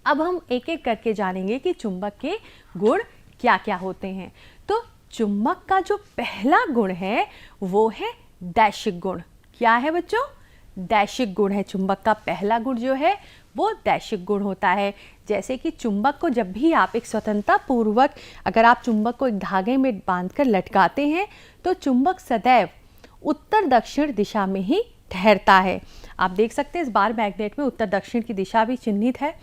अब हम एक एक करके जानेंगे कि चुंबक के गुण क्या क्या होते हैं। तो चुंबक का जो पहला गुण है वो है दैशिक गुण। क्या है बच्चों? दैशिक गुण है। चुंबक का पहला गुण जो है वो दैशिक गुण होता है। जैसे कि चुंबक को जब भी आप एक स्वतंत्रता पूर्वक अगर आप चुंबक को एक धागे में बांधकर लटकाते हैं तो चुंबक सदैव उत्तर दक्षिण दिशा में ही ठहरता है। आप देख सकते हैं इस बार मैग्नेट में उत्तर दक्षिण की दिशा भी चिन्हित है।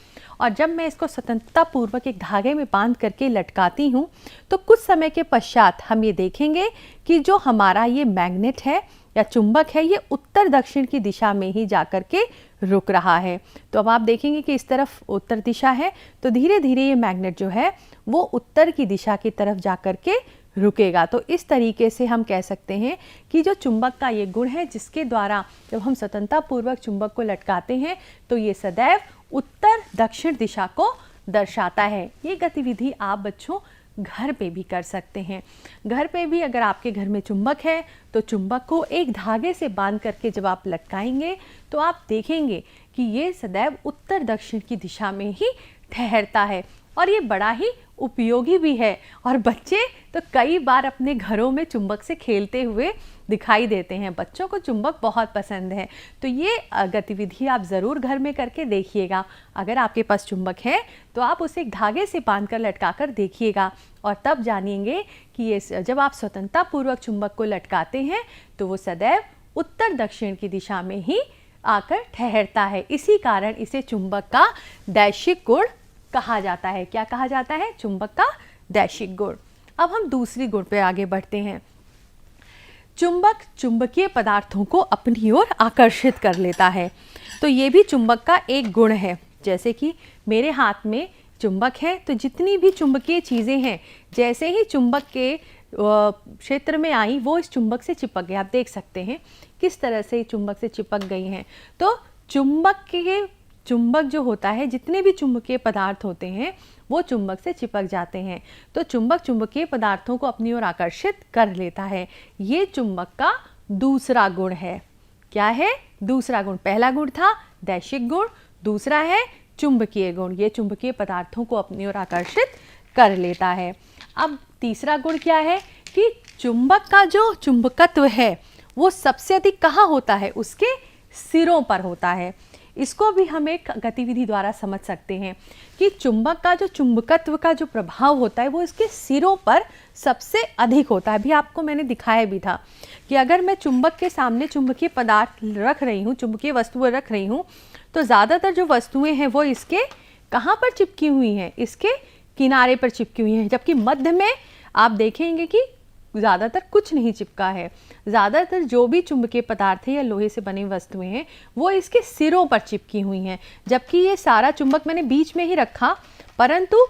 और जब मैं इसको स्वतंत्रता पूर्वक एक धागे में बांध करके लटकाती हूँ तो कुछ समय के पश्चात हम ये देखेंगे कि जो हमारा ये मैग्नेट है या चुंबक है ये उत्तर दक्षिण की दिशा में ही जाकर के रुक रहा है। तो अब आप देखेंगे कि इस तरफ उत्तर दिशा है तो धीरे धीरे ये मैग्नेट जो है वो उत्तर की दिशा की तरफ जाकर के रुकेगा। तो इस तरीके से हम कह सकते हैं कि जो चुंबक का ये गुण है जिसके द्वारा जब हम स्वतंत्रता पूर्वक चुंबक को लटकाते हैं तो ये सदैव उत्तर दक्षिण दिशा को दर्शाता है। ये गतिविधि आप बच्चों घर पे भी कर सकते हैं। घर पे भी अगर आपके घर में चुंबक है तो चुंबक को एक धागे से बांध करके जब आप लटकाएंगे तो आप देखेंगे कि ये सदैव उत्तर दक्षिण की दिशा में ही ठहरता है और ये बड़ा ही उपयोगी भी है। और बच्चे तो कई बार अपने घरों में चुंबक से खेलते हुए दिखाई देते हैं। बच्चों को चुंबक बहुत पसंद है। तो ये गतिविधि आप ज़रूर घर में करके देखिएगा। अगर आपके पास चुंबक है तो आप उसे एक धागे से बांधकर लटकाकर देखिएगा और तब जानिएंगे कि ये जब आप स्वतंत्रता पूर्वक चुंबक को लटकाते हैं तो वो सदैव उत्तर दक्षिण की दिशा में ही आकर ठहरता है। इसी कारण इसे चुंबक का दैशिक गुण कहा जाता है। क्या कहा जाता है? चुंबक का दैशिक गुण। अब हम दूसरी गुण पे आगे बढ़ते हैं। चुंबक चुंबकीय पदार्थों को अपनी ओर आकर्षित कर लेता है। तो ये भी चुंबक का एक गुण है। जैसे कि मेरे हाथ में चुंबक है तो जितनी भी चुंबकीय चीज़ें हैं जैसे ही चुंबक के क्षेत्र में आई वो इस चुंबक से चिपक गए। आप देख सकते हैं किस तरह से चुंबक से चिपक गई हैं। तो चुंबक जो होता है जितने भी चुंबकीय पदार्थ होते हैं वो चुंबक से चिपक जाते हैं। तो चुंबक चुंबकीय पदार्थों को अपनी ओर आकर्षित कर लेता है। ये चुंबक का दूसरा गुण है। क्या है? दूसरा गुण। पहला गुण था दैशिक गुण, दूसरा है चुंबकीय गुण। ये चुंबकीय पदार्थों को अपनी ओर आकर्षित कर लेता है। अब तीसरा गुण क्या है कि चुंबक का जो चुंबकत्व है वो सबसे अधिक कहाँ होता है? उसके सिरों पर होता है। इसको भी हम एक गतिविधि द्वारा समझ सकते हैं कि चुंबक का जो चुंबकत्व का जो प्रभाव होता है वो इसके सिरों पर सबसे अधिक होता है। अभी आपको मैंने दिखाया भी था कि अगर मैं चुंबक के सामने चुंबकीय पदार्थ रख रही हूँ, चुंबकीय वस्तुएं रख रही हूँ तो ज़्यादातर जो वस्तुएं हैं वो इसके कहाँ पर चिपकी हुई हैं? इसके किनारे पर चिपकी हुई हैं। जबकि मध्य में आप देखेंगे कि ज़्यादातर कुछ नहीं चिपका है। ज़्यादातर जो भी चुंबकीय पदार्थ है या लोहे से बनी वस्तुएं हैं वो इसके सिरों पर चिपकी हुई हैं। जबकि ये सारा चुंबक मैंने बीच में ही रखा परंतु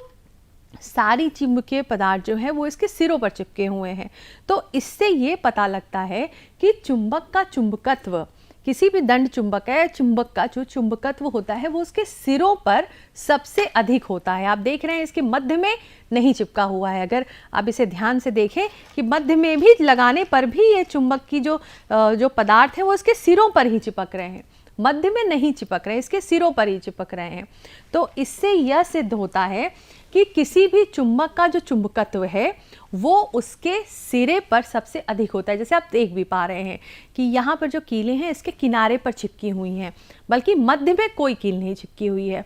सारी चुंबकीय पदार्थ जो है वो इसके सिरों पर चिपके हुए हैं। तो इससे ये पता लगता है कि चुंबक का चुंबकत्व, किसी भी दंड चुंबक है, चुंबक का जो चुंबकत्व होता है वो उसके सिरों पर सबसे अधिक होता है। आप देख रहे हैं इसके मध्य में नहीं चिपका हुआ है। अगर आप इसे ध्यान से देखें कि मध्य में भी लगाने पर भी ये चुंबक की जो पदार्थ है वो इसके सिरों पर ही चिपक रहे हैं, मध्य में नहीं चिपक रहे, इसके सिरों पर ही चिपक रहे हैं। तो इससे यह सिद्ध होता है कि किसी भी चुंबक का जो चुंबकत्व है वो उसके सिरे पर सबसे अधिक होता है। जैसे आप देख भी पा रहे हैं कि यहाँ पर जो कीलें हैं इसके किनारे पर चिपकी हुई हैं, बल्कि मध्य में कोई कील नहीं चिपकी हुई है,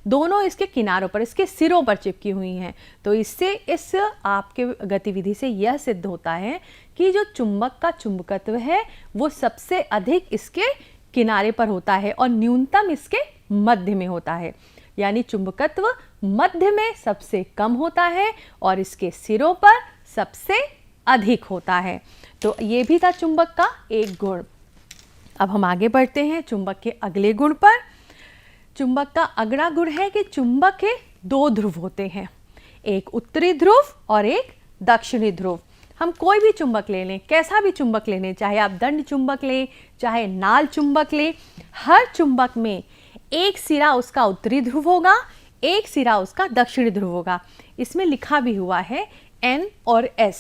दोनों इसके किनारों पर, इसके सिरों पर चिपकी हुई हैं। तो इससे इस आपके गतिविधि से यह सिद्ध होता है कि जो चुंबक का चुंबकत्व है वो सबसे अधिक इसके किनारे पर होता है और न्यूनतम इसके मध्य में होता है। यानी चुंबकत्व मध्य में सबसे कम होता है और इसके सिरों पर सबसे अधिक होता है। तो ये भी था चुंबक का एक गुण। अब हम आगे बढ़ते हैं चुंबक के अगले गुण पर। चुंबक का अगला गुण है कि चुंबक के दो ध्रुव होते हैं, एक उत्तरी ध्रुव और एक दक्षिणी ध्रुव। हम कोई भी चुंबक ले लें, कैसा भी चुंबक ले लें, चाहे आप दंड चुंबक लें चाहे नाल चुंबक लें, हर चुंबक में एक सिरा उसका उत्तरी ध्रुव होगा, एक सिरा उसका दक्षिणी ध्रुव होगा। इसमें लिखा भी हुआ है N और S।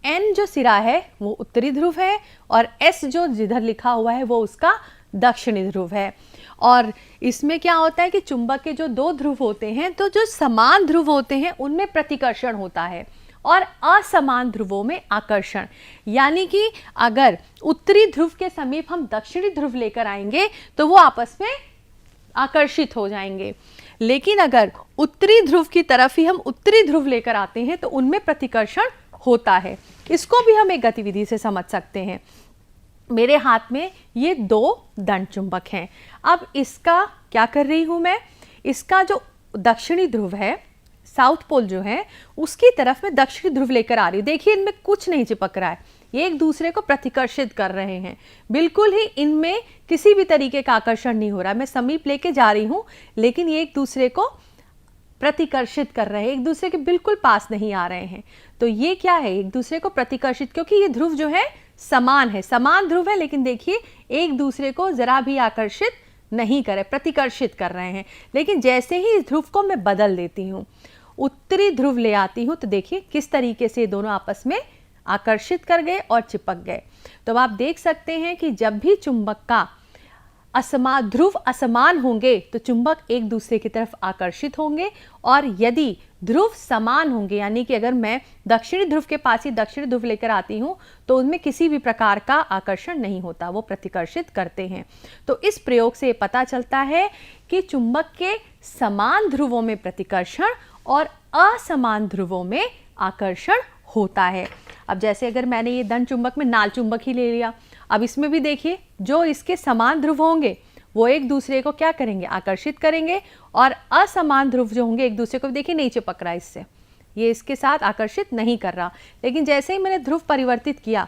N जो सिरा है वो उत्तरी ध्रुव है और S जो जिधर लिखा हुआ है वो उसका दक्षिणी ध्रुव है। और इसमें क्या होता है कि चुंबक के जो दो ध्रुव होते हैं, तो जो समान ध्रुव होते हैं उनमें प्रतिकर्षण होता है और असमान ध्रुवों में आकर्षण। यानी कि अगर उत्तरी ध्रुव के समीप हम दक्षिणी ध्रुव लेकर आएंगे तो वो आपस में आकर्षित हो जाएंगे, लेकिन अगर उत्तरी ध्रुव की तरफ ही हम उत्तरी ध्रुव लेकर आते हैं तो उनमें प्रतिकर्षण होता है। इसको भी हम एक गतिविधि से समझ सकते हैं। मेरे हाथ में ये दो दंड चुंबक हैं। अब इसका क्या कर रही हूं मैं, इसका जो दक्षिणी ध्रुव है, साउथ पोल जो है, उसकी तरफ मैं दक्षिणी ध्रुव लेकर आ रही हूँ। देखिए इनमें कुछ नहीं चिपक रहा है, ये एक दूसरे को प्रतिकर्षित कर रहे हैं, बिल्कुल ही इनमें किसी भी तरीके का आकर्षण नहीं हो रहा। मैं समीप लेके जा रही हूँ लेकिन ये एक दूसरे को प्रतिकर्षित कर रहे हैं, एक दूसरे के बिल्कुल पास नहीं आ रहे हैं। तो ये क्या है, एक दूसरे को प्रतिकर्षित, क्योंकि ये ध्रुव जो है समान है, समान ध्रुव है, लेकिन देखिए एक दूसरे को जरा भी आकर्षित नहीं करे, प्रतिकर्षित कर रहे हैं। लेकिन जैसे ही इस ध्रुव को मैं बदल देती हूँ, उत्तरी ध्रुव ले आती हूँ, तो देखिए किस तरीके से दोनों आपस में आकर्षित कर गए और चिपक गए। तो आप देख सकते हैं कि जब भी चुंबक का ध्रुव असमान होंगे तो चुंबक एक दूसरे की तरफ आकर्षित होंगे, और यदि ध्रुव समान होंगे, यानी कि अगर मैं दक्षिणी ध्रुव के पास ही दक्षिणी ध्रुव लेकर आती हूँ तो उनमें किसी भी प्रकार का आकर्षण नहीं होता, वो प्रतिकर्षित करते हैं। तो इस प्रयोग से पता चलता है कि चुंबक के समान ध्रुवों में प्रतिकर्षण और असमान ध्रुवों में आकर्षण होता है। अब जैसे अगर मैंने ये दंड चुंबक में नाल चुंबक ही ले लिया, अब इसमें भी देखिए जो इसके समान ध्रुव होंगे वो एक दूसरे को क्या करेंगे, आकर्षित करेंगे, और असमान ध्रुव जो होंगे एक दूसरे को देखिए नहीं चिपक रहा, इससे ये इसके साथ आकर्षित नहीं कर रहा। लेकिन जैसे ही मैंने ध्रुव परिवर्तित किया,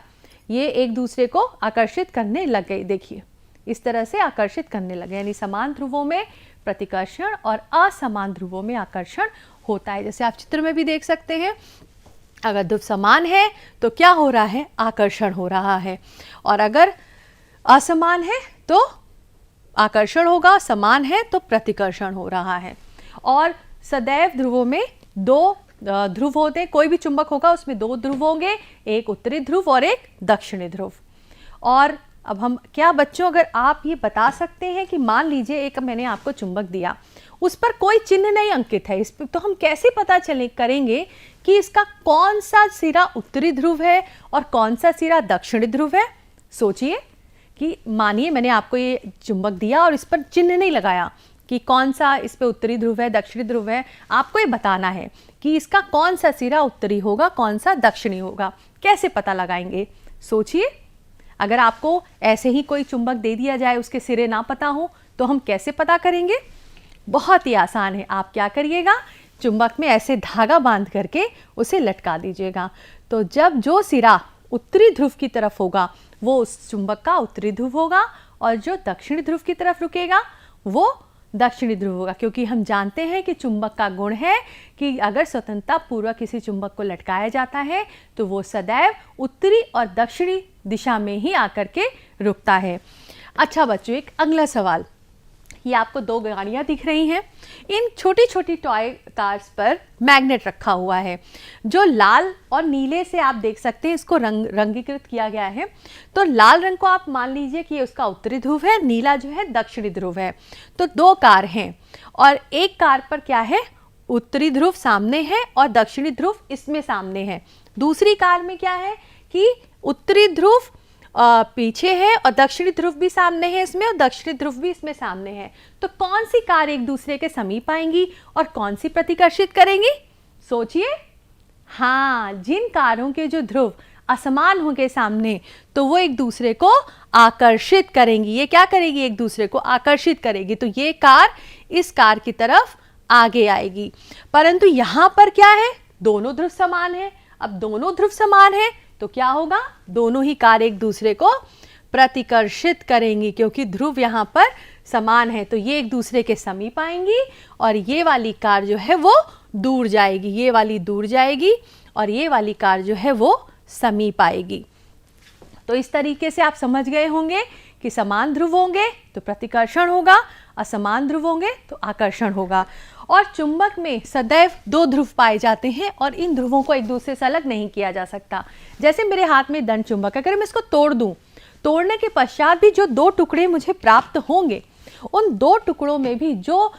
ये एक दूसरे को आकर्षित करने लग गए, देखिए इस तरह से आकर्षित करने लगे। यानी समान ध्रुवों में प्रतिकर्षण और असमान ध्रुवों में आकर्षण होता है। जैसे आप चित्र में भी देख सकते हैं, अगर ध्रुव समान है तो क्या हो रहा है, आकर्षण हो रहा है, और अगर असमान है तो आकर्षण होगा, समान है तो प्रतिकर्षण हो रहा है। और सदैव ध्रुवों में दो ध्रुव होते हैं, कोई भी चुंबक होगा उसमें दो ध्रुव होंगे, एक उत्तरी ध्रुव और एक दक्षिणी ध्रुव। और अब हम क्या बच्चों, अगर आप ये बता सकते हैं कि मान लीजिए एक मैंने आपको चुंबक दिया, उस पर कोई चिन्ह नहीं अंकित है, इस पर तो हम कैसे पता करेंगे कि इसका कौन सा सिरा उत्तरी ध्रुव है और कौन सा सिरा दक्षिणी ध्रुव है। सोचिए कि मानिए मैंने आपको ये चुंबक दिया और इस पर चिन्ह नहीं लगाया कि कौन सा इस पे उत्तरी ध्रुव है, दक्षिणी ध्रुव है। आपको ये बताना है कि इसका कौन सा सिरा उत्तरी होगा, कौन सा दक्षिणी होगा। कैसे पता लगाएंगे, सोचिए। अगर आपको ऐसे ही कोई चुंबक दे दिया जाए, उसके सिरे ना पता हो, तो हम कैसे पता करेंगे। बहुत ही आसान है। आप क्या करिएगा, चुंबक में ऐसे धागा बांध करके उसे लटका दीजिएगा। तो जब जो सिरा उत्तरी ध्रुव की तरफ होगा वो उस चुंबक का उत्तरी ध्रुव होगा, और जो दक्षिणी ध्रुव की तरफ रुकेगा वो दक्षिणी ध्रुव होगा। क्योंकि हम जानते हैं कि चुंबक का गुण है कि अगर स्वतंत्रता पूर्वक किसी चुंबक को लटकाया जाता है तो वो सदैव उत्तरी और दक्षिणी दिशा में ही आकर के रुकता है। अच्छा बच्चों, एक अगला सवाल, ये आपको दो गाड़ियाँ दिख रही हैं, इन छोटी छोटी टॉय कार्स पर मैग्नेट रखा हुआ है जो लाल और नीले से आप देख सकते हैं, इसको रंगीकृत किया गया है। तो लाल रंग को आप मान लीजिए कि ये उसका उत्तरी ध्रुव है, नीला जो है दक्षिणी ध्रुव है। तो दो कार हैं और एक कार पर क्या है, उत्तरी ध्रुव सामने है और दक्षिणी ध्रुव इसमें सामने है। दूसरी कार में क्या है कि उत्तरी ध्रुव पीछे है और दक्षिणी ध्रुव भी सामने है इसमें, और दक्षिणी ध्रुव भी इसमें सामने है। तो कौन सी कार एक दूसरे के समीप आएंगी और कौन सी प्रतिकर्षित करेंगी, सोचिए। हाँ, जिन कारों के जो ध्रुव असमान होंगे सामने, तो वो एक दूसरे को आकर्षित करेंगी। ये क्या करेगी, एक दूसरे को आकर्षित करेगी। तो ये कार इस कार की तरफ आगे आएगी। परंतु यहां पर क्या है, दोनों ध्रुव समान है। अब दोनों ध्रुव समान है तो क्या होगा, दोनों ही कार एक दूसरे को प्रतिकर्षित करेंगी, क्योंकि ध्रुव यहाँ पर समान है। तो ये एक दूसरे के समीप आएंगी और ये वाली कार जो है वो दूर जाएगी, ये वाली दूर जाएगी और ये वाली कार जो है वो समीप आएगी। तो इस तरीके से आप समझ गए होंगे कि समान ध्रुव होंगे तो प्रतिकर्षण होगा, असमान ध्रुव होंगे तो आकर्षण होगा। और चुंबक में सदैव दो ध्रुव पाए जाते हैं और इन ध्रुवों को एक दूसरे से अलग नहीं किया जा सकता। जैसे मेरे हाथ में दंड चुंबक, अगर मैं इसको तोड़ दूं, तोड़ने के पश्चात भी जो दो टुकड़े मुझे प्राप्त होंगे उन दो टुकड़ों में भी जो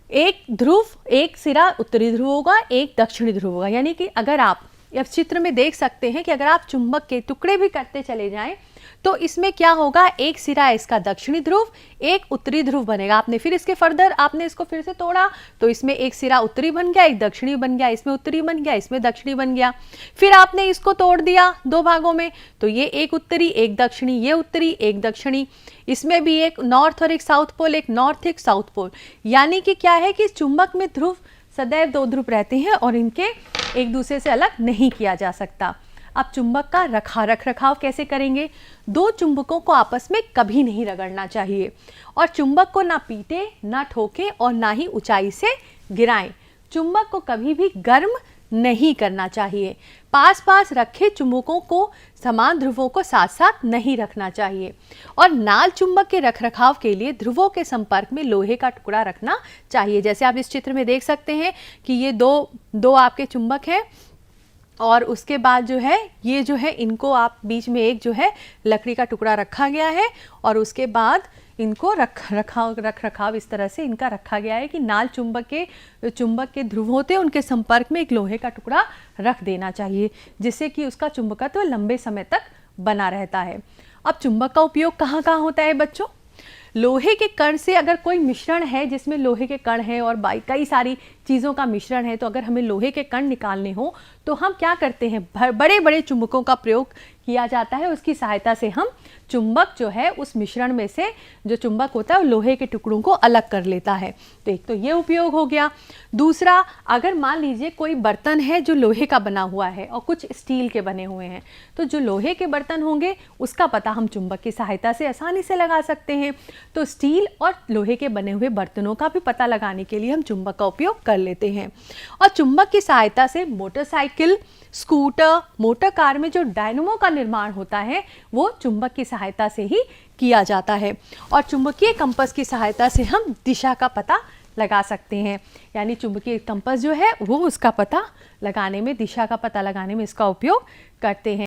एक ध्रुव, एक सिरा उत्तरी ध्रुव होगा, एक दक्षिणी ध्रुव होगा। यानी कि अगर आप इस चित्र में देख सकते हैं कि अगर आप चुंबक के टुकड़े भी करते चले जाएं तो इसमें क्या होगा, एक सिरा इसका दक्षिणी ध्रुव, एक उत्तरी ध्रुव बनेगा। आपने फिर इसके फर्दर आपने इसको फिर से तोड़ा तो इसमें एक सिरा उत्तरी बन गया, एक दक्षिणी बन गया, इसमें उत्तरी बन गया, इसमें दक्षिणी बन गया। फिर आपने इसको तोड़ दिया दो भागों में तो ये एक उत्तरी, एक दक्षिणी, ये उत्तरी, एक दक्षिणी, इसमें भी एक नॉर्थ और एक साउथ पोल, एक नॉर्थ एक साउथ पोल। यानी कि क्या है कि चुंबक में ध्रुव सदैव दो ध्रुव रहते हैं और इनके एक दूसरे से अलग नहीं किया जा सकता। अब चुंबक का रख रखाव कैसे करेंगे? दो चुंबकों को आपस में कभी नहीं रगड़ना चाहिए और चुंबक को ना पीटे, ना ठोके और ना ही ऊंचाई से गिराएं। चुंबक को कभी भी गर्म नहीं करना चाहिए। पास पास रखे चुंबकों को समान ध्रुवों को साथ साथ नहीं रखना चाहिए और नाल चुंबक के रखरखाव के लिए ध्रुवों के संपर्क में लोहे का टुकड़ा रखना चाहिए। जैसे आप इस चित्र में देख सकते हैं कि ये दो आपके चुंबक हैं और उसके बाद जो है ये जो है इनको आप बीच में एक जो है लकड़ी का टुकड़ा रखा गया है और उसके बाद इनको रख रखाव इस तरह से इनका रखा गया है कि नाल चुंबक के ध्रुव होते हैं उनके संपर्क में एक लोहे का टुकड़ा रख देना चाहिए जिससे कि उसका चुंबकत्व लंबे समय तक बना रहता है। अब चुंबक का उपयोग कहाँ कहाँ होता है बच्चों? लोहे के कण से अगर कोई मिश्रण है जिसमें लोहे के कण है और कई सारी चीज़ों का मिश्रण है तो अगर हमें लोहे के कण निकालने हो तो हम क्या करते हैं, बड़े बड़े चुंबकों का प्रयोग किया जाता है। उसकी सहायता से हम चुंबक जो है उस मिश्रण में से जो चुंबक होता है वो लोहे के टुकड़ों को अलग कर लेता है। तो एक तो ये उपयोग हो गया। दूसरा, अगर मान लीजिए कोई बर्तन है जो लोहे का बना हुआ है और कुछ स्टील के बने हुए हैं तो जो लोहे के बर्तन होंगे उसका पता हम चुंबक की सहायता से आसानी से लगा सकते हैं। तो स्टील और लोहे के बने हुए बर्तनों का भी पता लगाने के लिए हम चुंबक का उपयोग कर लेते हैं। और चुंबक की सहायता से मोटरसाइकिल, स्कूटर, मोटर कार में जो डायनमो का निर्माण होता है वो चुंबक की सहायता से ही किया जाता है। और चुंबकीय कंपास की सहायता से हम दिशा का पता लगा सकते हैं। यानी चुंबकीय कंपास जो है वो उसका पता लगाने में, दिशा का पता लगाने में इसका उपयोग करते हैं।